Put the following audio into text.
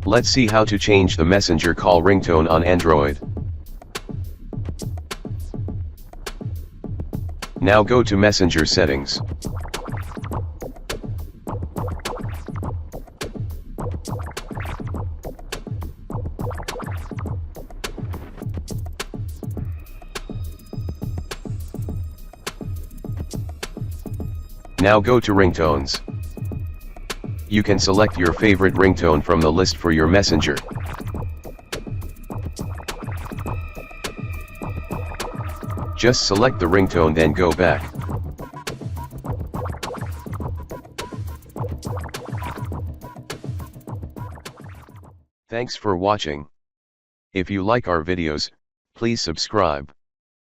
Let's see how to change the messenger call ringtone on Android. Now go to Messenger settings. Now go to ringtones. You can select your favorite ringtone from the list for your messenger. Just select the ringtone, then go back. Thanks for watching. If you like our videos, please subscribe.